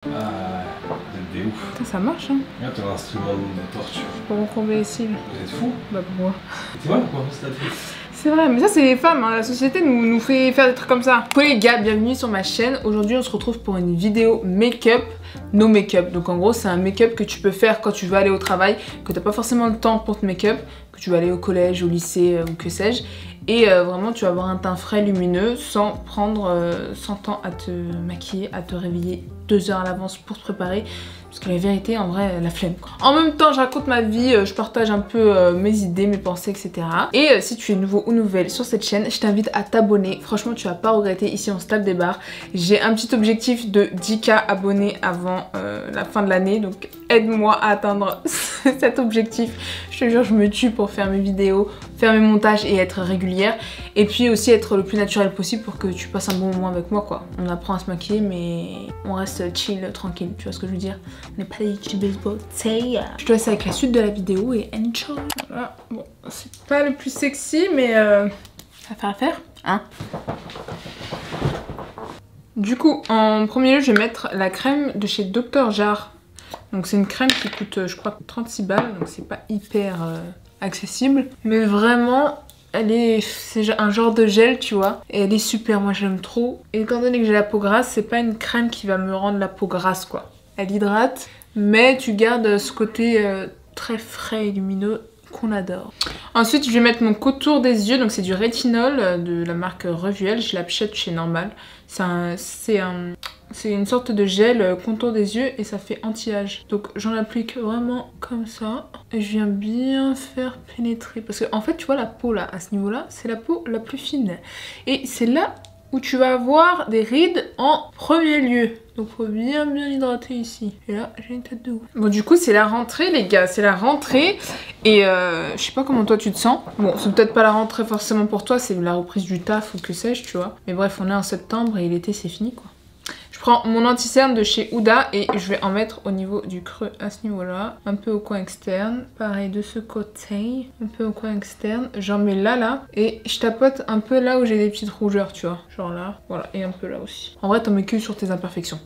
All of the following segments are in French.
Des ouf. Putain, ça marche hein. Regarde ton instrument de torture. Pour recombrer ici. Vous êtes fous? Bah pourquoi? Tu vois pourquoi on se la fait? C'est vrai, mais ça c'est les femmes, hein. La société nous fait faire des trucs comme ça. Coucou les gars, bienvenue sur ma chaîne. Aujourd'hui on se retrouve pour une vidéo make-up, no make-up. Donc en gros c'est un make-up que tu peux faire quand tu veux aller au travail, que t'as pas forcément le temps pour te make-up, que tu vas aller au collège, au lycée ou que sais-je. Et vraiment tu vas avoir un teint frais, lumineux, sans prendre 100 ans à te maquiller, à te réveiller 2 heures à l'avance pour te préparer. Parce que la vérité, en vrai, la flemme quoi. En même temps, je raconte ma vie, je partage un peu mes idées, mes pensées, etc. Et si tu es nouveau ou nouvelle sur cette chaîne, je t'invite à t'abonner. Franchement, tu vas pas regretter. Ici, on se tape des barres. J'ai un petit objectif de 10K abonnés avant la fin de l'année. Donc, aide-moi à atteindre cet objectif. Je te jure, je me tue pour faire mes vidéos, faire mes montages et être régulière. Et puis aussi être le plus naturel possible pour que tu passes un bon moment avec moi quoi. On apprend à se maquiller mais on reste chill, tranquille, tu vois ce que je veux dire? On n'est pas des youtubers beauté. Je te laisse avec la suite de la vidéo et enjoy. Voilà. Bon, c'est pas le plus sexy mais ça va faire l'affaire, hein? Du coup, en premier lieu, je vais mettre la crème de chez Dr. Jart. Donc c'est une crème qui coûte, je crois, 36 balles, donc c'est pas hyper accessible. Mais vraiment, c'est un genre de gel, tu vois. Et elle est super, moi j'aime trop. Et étant donné que j'ai la peau grasse, c'est pas une crème qui va me rendre la peau grasse, quoi. Elle hydrate, mais tu gardes ce côté très frais et lumineux qu'on adore. Ensuite, je vais mettre mon contour des yeux. Donc c'est du rétinol de la marque Revuel. Je l'achète chez Normal. C'est une sorte de gel contour des yeux et ça fait anti-âge. Donc j'en applique vraiment comme ça. Et je viens bien faire pénétrer. Parce que en fait, tu vois la peau là, à ce niveau-là, c'est la peau la plus fine. Et c'est là où tu vas avoir des rides en premier lieu. Donc faut bien hydrater ici. Et là, j'ai une tête de ouf. Bon du coup, c'est la rentrée les gars, c'est la rentrée. Et je sais pas comment toi tu te sens. Bon, c'est peut-être pas la rentrée forcément pour toi, c'est la reprise du taf ou que sais-je, tu vois. Mais bref, on est en septembre et l'été c'est fini quoi. Je prends mon anti-cerne de chez Huda et je vais en mettre au niveau du creux à ce niveau-là. Un peu au coin externe. Pareil de ce côté. Un peu au coin externe. J'en mets là. Et je tapote un peu là où j'ai des petites rougeurs, tu vois. Genre là. Voilà. Et un peu là aussi. En vrai, t'en mets que sur tes imperfections.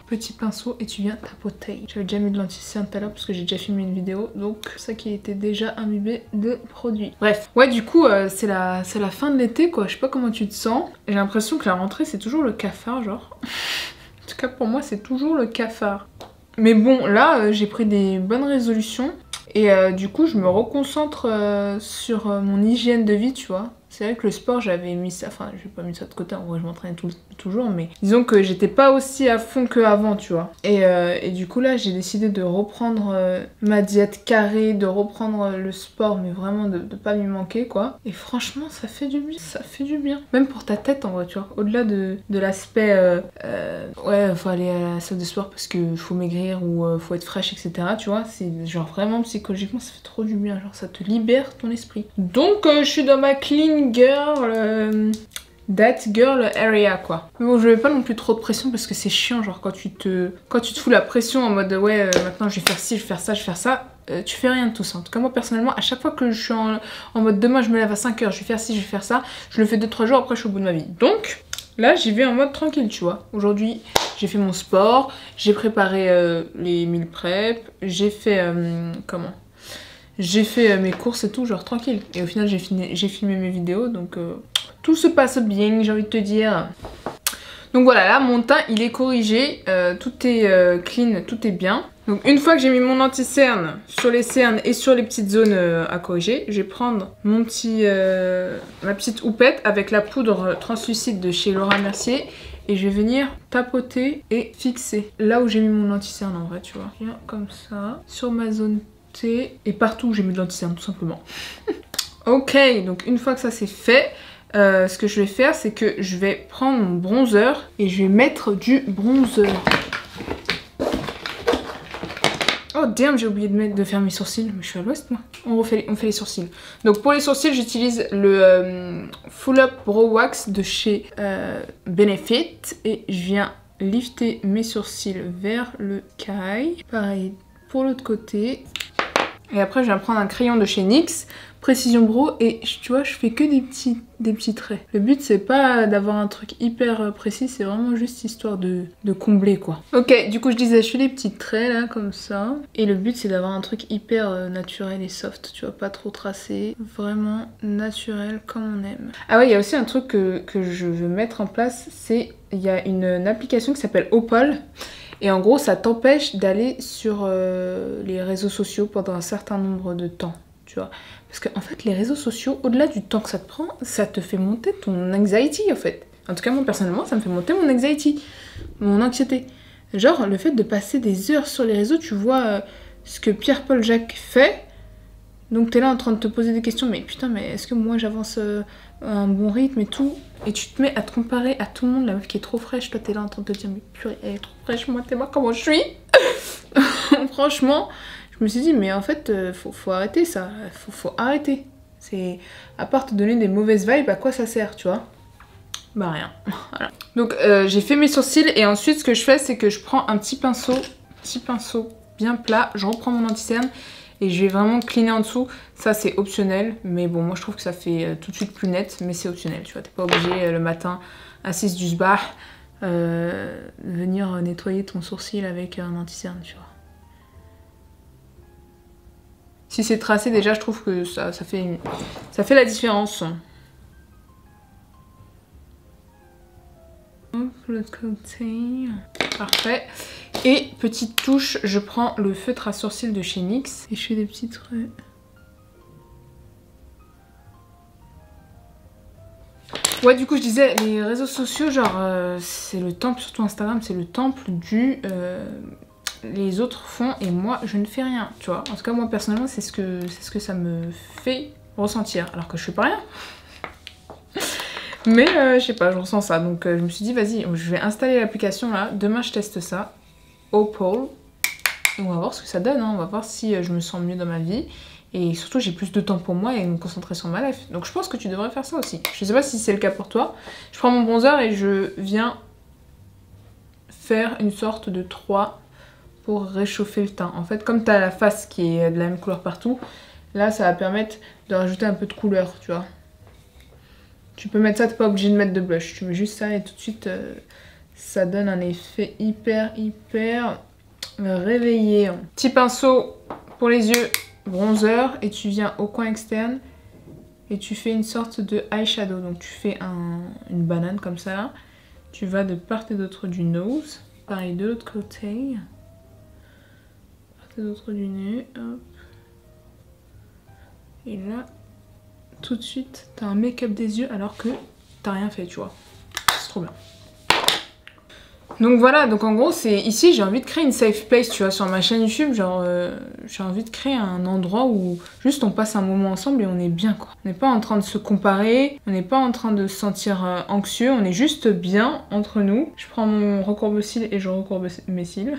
Petit pinceau et tu viens tapoter. J'avais déjà mis de l'anti-cerne tout à l'heure parce que j'ai déjà filmé une vidéo. Donc ça qui était déjà imbibé de produits. Bref. Ouais du coup c'est la fin de l'été quoi. Je sais pas comment tu te sens. J'ai l'impression que la rentrée c'est toujours le cafard genre. En tout cas pour moi c'est toujours le cafard. Mais bon là j'ai pris des bonnes résolutions. Et du coup je me reconcentre sur mon hygiène de vie tu vois. C'est vrai que le sport j'avais mis ça, enfin j'ai pas mis ça de côté, en vrai je m'entraînais toujours mais disons que j'étais pas aussi à fond qu'avant tu vois. Et du coup là j'ai décidé de reprendre ma diète carrée, de reprendre le sport mais vraiment de pas lui manquer quoi. Et franchement ça fait du bien, ça fait du bien. Même pour ta tête en vrai tu vois, au-delà de l'aspect ouais faut aller à la salle de sport parce que faut maigrir ou faut être fraîche etc tu vois. C'est genre vraiment psychologiquement ça fait trop du bien, genre ça te libère ton esprit. Donc je suis dans ma clean girl, that girl area quoi. Mais bon je mets pas non plus trop de pression parce que c'est chiant genre quand tu te fous la pression en mode ouais maintenant je vais faire ci, je vais faire ça, je vais faire ça. Tu fais rien de tout ça. En tout cas moi personnellement à chaque fois que je suis en mode demain je me lève à 5 h, je vais faire ci, je vais faire ça, je le fais 2-3 jours après je suis au bout de ma vie. Donc là j'y vais en mode tranquille tu vois. Aujourd'hui j'ai fait mon sport, j'ai préparé les meal prep, j'ai fait j'ai fait mes courses et tout, genre tranquille. Et au final, j'ai filmé mes vidéos, donc tout se passe bien, j'ai envie de te dire. Donc voilà, là, mon teint, il est corrigé, tout est clean, tout est bien. Donc une fois que j'ai mis mon anti-cerne sur les cernes et sur les petites zones à corriger, je vais prendre mon ma petite houppette avec la poudre translucide de chez Laura Mercier. Et je vais venir tapoter et fixer là où j'ai mis mon anti-cerne en vrai, tu vois. Bien comme ça, sur ma zone et partout où j'ai mis de l'anti-cerne tout simplement. Ok, donc une fois que ça c'est fait, ce que je vais faire c'est que je vais prendre mon bronzer et je vais mettre du bronzer. Oh damn, j'ai oublié de faire mes sourcils, mais je suis à l'ouest moi. On fait les sourcils. Donc pour les sourcils j'utilise le Full Up Brow Wax de chez Benefit et je viens lifter mes sourcils vers le caille. Pareil pour l'autre côté. Et après je viens prendre un crayon de chez NYX, Précision Brow, et tu vois je fais que des petits traits. Le but c'est pas d'avoir un truc hyper précis, c'est vraiment juste histoire de combler quoi. Ok, du coup je disais je fais des petits traits là comme ça. Et le but c'est d'avoir un truc hyper naturel et soft, tu vois, pas trop tracé. Vraiment naturel comme on aime. Ah ouais, il y a aussi un truc que je veux mettre en place, c'est il y a une application qui s'appelle Opal. Et en gros ça t'empêche d'aller sur les réseaux sociaux pendant un certain nombre de temps, tu vois. Parce qu'en fait les réseaux sociaux, au-delà du temps que ça te prend, ça te fait monter ton anxiety en fait. En tout cas moi personnellement ça me fait monter mon anxiety, mon anxiété. Genre le fait de passer des heures sur les réseaux, tu vois ce que Pierre-Paul Jacques fait. Donc t'es là en train de te poser des questions, mais putain mais est-ce que moi j'avance à un bon rythme et tout. Et tu te mets à te comparer à tout le monde, la meuf qui est trop fraîche, toi t'es là en train de te dire mais purée elle est trop fraîche, moi t'es voir comment je suis. Franchement, je me suis dit mais en fait faut arrêter ça, faut arrêter. C'est à part te donner des mauvaises vibes, à quoi ça sert, tu vois? Bah rien. Voilà. Donc j'ai fait mes sourcils et ensuite ce que je fais c'est que je prends un petit pinceau bien plat, je reprends mon anti-cerne et je vais vraiment cleaner en dessous. Ça c'est optionnel, mais bon moi je trouve que ça fait tout de suite plus net, mais c'est optionnel, tu vois, t'es pas obligé le matin assise du spa venir nettoyer ton sourcil avec un anti-cerne, tu vois. Si c'est tracé déjà je trouve que ça fait la différence. Hop, l'autre côté. Parfait. Et petite touche, je prends le feutre à sourcils de chez NYX et je fais des petits traits. Ouais, du coup je disais, les réseaux sociaux, genre c'est le temple, surtout Instagram, c'est le temple du les autres font et moi je ne fais rien, tu vois. En tout cas moi personnellement c'est ce que ça me fait ressentir, alors que je fais pas rien. Mais je sais pas, je ressens ça, donc je me suis dit vas-y, je vais installer l'application là, demain je teste ça, Opal, et on va voir ce que ça donne, hein. On va voir si je me sens mieux dans ma vie, et surtout j'ai plus de temps pour moi et me concentrer sur ma life, donc je pense que tu devrais faire ça aussi. Je sais pas si c'est le cas pour toi, je prends mon bronzer et je viens faire une sorte de 3 pour réchauffer le teint. En fait comme t'as la face qui est de la même couleur partout, là ça va permettre de rajouter un peu de couleur, tu vois. Tu peux mettre ça, t'es pas obligé de mettre de blush. Tu mets juste ça et tout de suite, ça donne un effet hyper réveillé. Petit pinceau pour les yeux, bronzer, et tu viens au coin externe et tu fais une sorte de eyeshadow. Donc tu fais une banane comme ça là. Tu vas de part et d'autre du nose. Pareil de l'autre côté. Part et d'autre du nez. Hop. Et là... tout de suite, t'as un make-up des yeux alors que t'as rien fait, tu vois. C'est trop bien. Donc voilà, donc en gros, c'est ici, j'ai envie de créer une safe place, tu vois, sur ma chaîne YouTube. Genre, j'ai envie de créer un endroit où juste on passe un moment ensemble et on est bien, quoi. On n'est pas en train de se comparer, on n'est pas en train de se sentir anxieux, on est juste bien entre nous. Je prends mon recourbe-cils et je recourbe mes cils.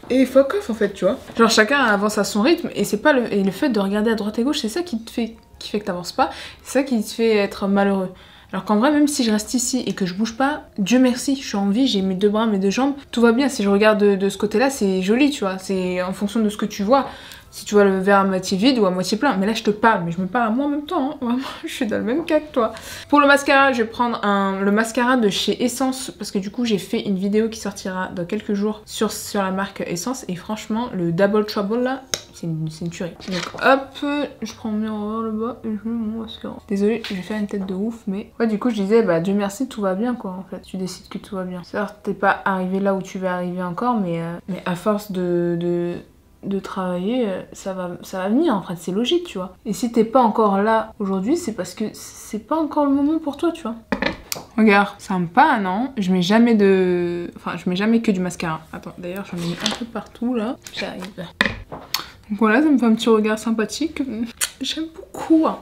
Et fuck off en fait, tu vois. Genre chacun avance à son rythme et c'est pas le fait de regarder à droite et gauche, c'est ça qui fait que t'avances pas, c'est ça qui te fait être malheureux. Alors qu'en vrai, même si je reste ici et que je bouge pas, Dieu merci, je suis en vie, j'ai mes 2 bras, mes 2 jambes, tout va bien. Si je regarde de ce côté-là, c'est joli, tu vois, c'est en fonction de ce que tu vois. Si tu vois le verre à moitié vide ou à moitié plein. Mais là, je te parle, mais je me parle à moi en même temps, hein. Vraiment, je suis dans le même cas que toi. Pour le mascara, je vais prendre le mascara de chez Essence, parce que du coup, j'ai fait une vidéo qui sortira dans quelques jours sur la marque Essence, et franchement, le Double Trouble là, c'est une tuerie. Donc hop, je prends mon miroir là-bas et je mets mon mascara. Désolée, je vais faire une tête de ouf, mais... ouais, du coup, je disais, bah Dieu merci, tout va bien, quoi, en fait. Tu décides que tout va bien. C'est-à-dire, t'es pas arrivé là où tu vas arriver encore, mais à force de travailler, ça va venir, en fait, c'est logique, tu vois. Et si t'es pas encore là aujourd'hui, c'est parce que c'est pas encore le moment pour toi, tu vois. Regarde, ça me pas, non? Je mets jamais enfin, je mets jamais que du mascara. Attends, d'ailleurs, j'en ai mis un peu partout, là. J'arrive. Donc voilà, ça me fait un petit regard sympathique. J'aime beaucoup. Hein.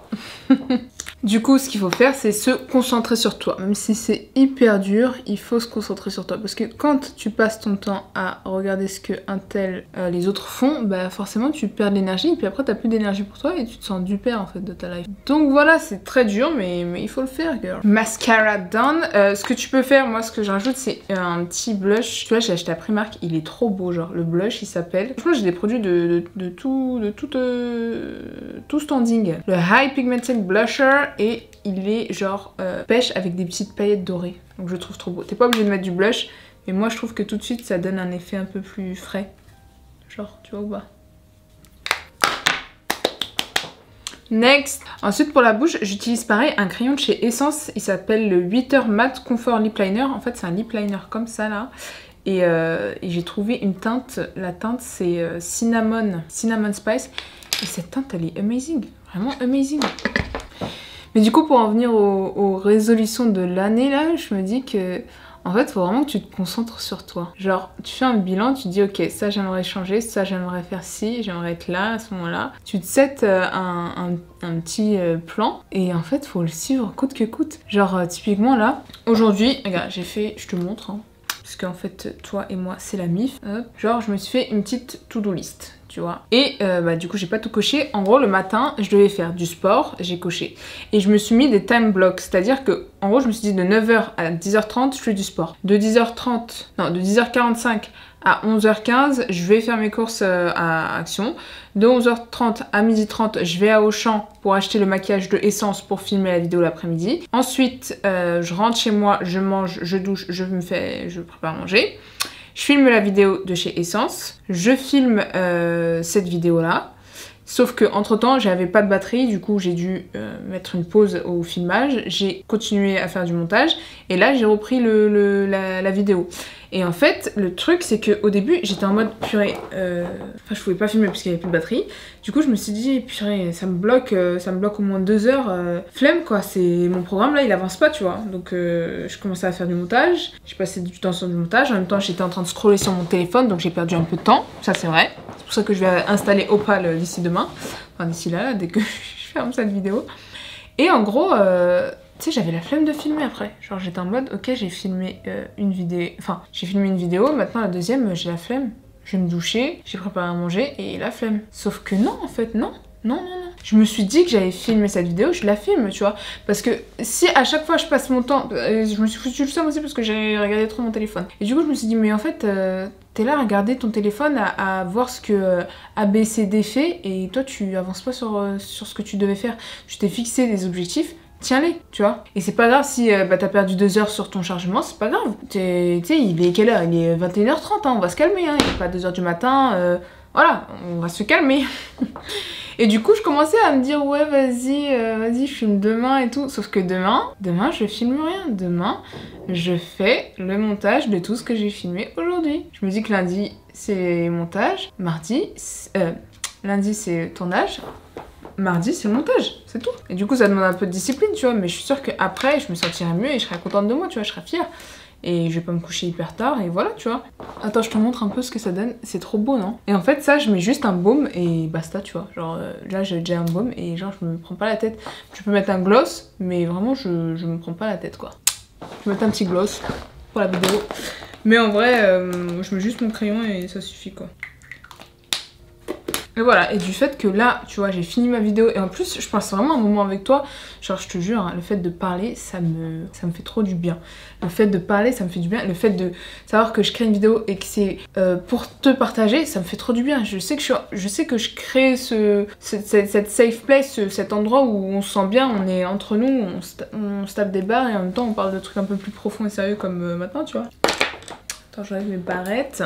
Du coup, ce qu'il faut faire, c'est se concentrer sur toi. Même si c'est hyper dur, il faut se concentrer sur toi. Parce que quand tu passes ton temps à regarder ce que les autres font, bah forcément tu perds de l'énergie. Et puis après, t'as plus d'énergie pour toi et tu te sens du père en fait de ta life. Donc voilà, c'est très dur, mais il faut le faire, girl. Mascara done. Ce que tu peux faire, moi, ce que je rajoute, c'est un petit blush. Tu vois, j'ai acheté à Primark. Il est trop beau, genre. Le blush, il s'appelle... Franchement, j'ai des produits de tout standing. Le High Pigmented Blusher. Et il est genre pêche avec des petites paillettes dorées. Donc je le trouve trop beau. T'es pas obligé de mettre du blush, mais moi je trouve que tout de suite ça donne un effet un peu plus frais. Genre, tu vois ou pas? Next. Ensuite pour la bouche, j'utilise pareil un crayon de chez Essence. Il s'appelle le 8h Matte Comfort Lip Liner. En fait c'est un lip liner comme ça là. Et j'ai trouvé une teinte. La teinte c'est Cinnamon Spice. Et cette teinte elle est amazing. Vraiment amazing. Mais du coup, pour en venir aux résolutions de l'année, là, je me dis que, en fait, faut vraiment que tu te concentres sur toi. Genre, tu fais un bilan, tu te dis, ok, ça j'aimerais changer, ça j'aimerais faire ci, j'aimerais être là, à ce moment-là. Tu te sets un petit plan, et en fait, faut le suivre coûte que coûte. Genre, typiquement, là, aujourd'hui, regarde, j'ai fait, je te montre, hein, parce qu'en fait, toi et moi, c'est la MIF. Hop. Genre, je me suis fait une petite to-do list. Tu vois. Et du coup j'ai pas tout coché. En gros le matin je devais faire du sport, j'ai coché. Et je me suis mis des time blocks, c'est-à-dire que en gros je me suis dit de 9h à 10h30 je fais du sport. De 10h45 à 11h15 je vais faire mes courses à Action. De 11h30 à 12h30 je vais à Auchan pour acheter le maquillage de Essence pour filmer la vidéo l'après-midi. Ensuite je rentre chez moi, je mange, je douche, je prépare à manger. Je filme la vidéo de chez Essence, je filme cette vidéo-là, sauf que entre temps j'avais pas de batterie, du coup j'ai dû mettre une pause au filmage, j'ai continué à faire du montage, et là j'ai repris la vidéo. Et en fait, le truc c'est qu'au début j'étais en mode purée, je pouvais pas filmer parce qu'il y avait plus de batterie, du coup je me suis dit purée, ça me bloque au moins 2 heures, flemme quoi, c'est mon programme là il avance pas tu vois, donc je commençais à faire du montage, j'ai passé du temps sur du montage, en même temps j'étais en train de scroller sur mon téléphone donc j'ai perdu un peu de temps, ça c'est vrai, c'est pour ça que je vais installer Opal d'ici demain, enfin d'ici là, dès que je ferme cette vidéo, et en gros... tu sais, j'avais la flemme de filmer après. Genre, j'étais en mode, ok, j'ai filmé une vidéo, maintenant la deuxième, j'ai la flemme. Je vais me doucher, j'ai préparé à manger et la flemme. Sauf que non, en fait, non. Je me suis dit que j'allais filmer cette vidéo, je la filme, tu vois. Parce que si à chaque fois je passe mon temps... je me suis foutu le seum aussi parce que j'ai regardé trop mon téléphone. Et du coup, je me suis dit, mais en fait, t'es là à regarder ton téléphone, à voir ce que ABCD fait et toi, tu avances pas sur ce que tu devais faire. Tu t'es fixé des objectifs. Tiens-les, tu vois. Et c'est pas grave si t'as perdu 2 heures sur ton chargement, c'est pas grave. Tu sais, il est quelle heure? Il est 21h30, hein, on va se calmer, hein. Il est pas 2h du matin, voilà, on va se calmer. Et du coup, je commençais à me dire, ouais, vas-y, je filme demain et tout. Sauf que demain, je filme rien. Demain, je fais le montage de tout ce que j'ai filmé aujourd'hui. Je me dis que lundi, c'est montage. Lundi, c'est tournage. Mardi, c'est le montage, c'est tout. Et du coup, ça demande un peu de discipline, tu vois, mais je suis sûre qu'après, je me sentirai mieux et je serai contente de moi, tu vois, je serai fière. Et je vais pas me coucher hyper tard, et voilà, tu vois. Attends, je te montre un peu ce que ça donne. C'est trop beau, non? Et en fait, ça, je mets juste un baume et basta, tu vois. Genre, là, j'ai déjà un baume et genre, je me prends pas la tête. Tu peux mettre un gloss, mais vraiment, je me prends pas la tête, quoi. Je vais mettre un petit gloss pour la vidéo. Mais en vrai, je mets juste mon crayon et ça suffit, quoi. Et voilà, et du fait que là, tu vois, j'ai fini ma vidéo et en plus, je passe vraiment un moment avec toi. Genre, je te jure, hein, le fait de parler, ça me fait trop du bien. Le fait de parler, ça me fait du bien. Le fait de savoir que je crée une vidéo et que c'est pour te partager, ça me fait trop du bien. Je sais que je crée cette safe place, cet endroit où on se sent bien, on est entre nous, on se tape des barres et en même temps, on parle de trucs un peu plus profonds et sérieux comme maintenant, tu vois. Attends, j'enlève mes barrettes.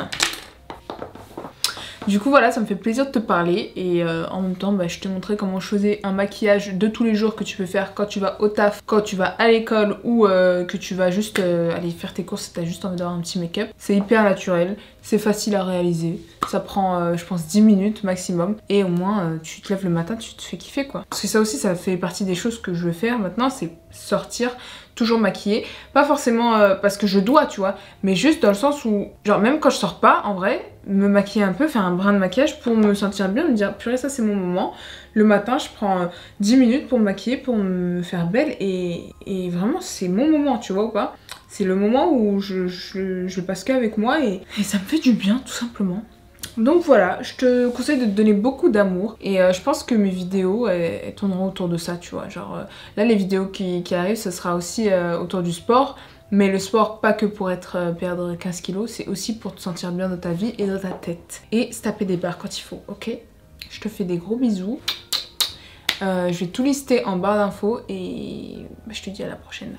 Du coup voilà, ça me fait plaisir de te parler et en même temps je te montrais comment je faisais un maquillage de tous les jours que tu peux faire quand tu vas au taf, quand tu vas à l'école ou que tu vas juste aller faire tes courses et t'as juste envie d'avoir un petit make-up. C'est hyper naturel, c'est facile à réaliser, ça prend je pense 10 minutes maximum et au moins tu te lèves le matin, tu te fais kiffer quoi. Parce que ça aussi ça fait partie des choses que je veux faire maintenant, c'est sortir toujours maquillée. Pas forcément parce que je dois, tu vois, mais juste dans le sens où, genre même quand je sors pas, en vrai, me maquiller un peu, faire un brin de maquillage pour me sentir bien, me dire purée ça c'est mon moment. Le matin je prends 10 minutes pour me maquiller, pour me faire belle et vraiment c'est mon moment, tu vois ou pas. C'est le moment où je passe qu'avec moi et ça me fait du bien tout simplement. Donc voilà, je te conseille de te donner beaucoup d'amour et je pense que mes vidéos elles tourneront autour de ça, tu vois. Genre là les vidéos qui arrivent, ce sera aussi autour du sport. Mais le sport, pas que pour perdre 15 kilos, c'est aussi pour te sentir bien dans ta vie et dans ta tête. Et se taper des barres quand il faut, ok? Je te fais des gros bisous. Je vais tout lister en barre d'infos et je te dis à la prochaine.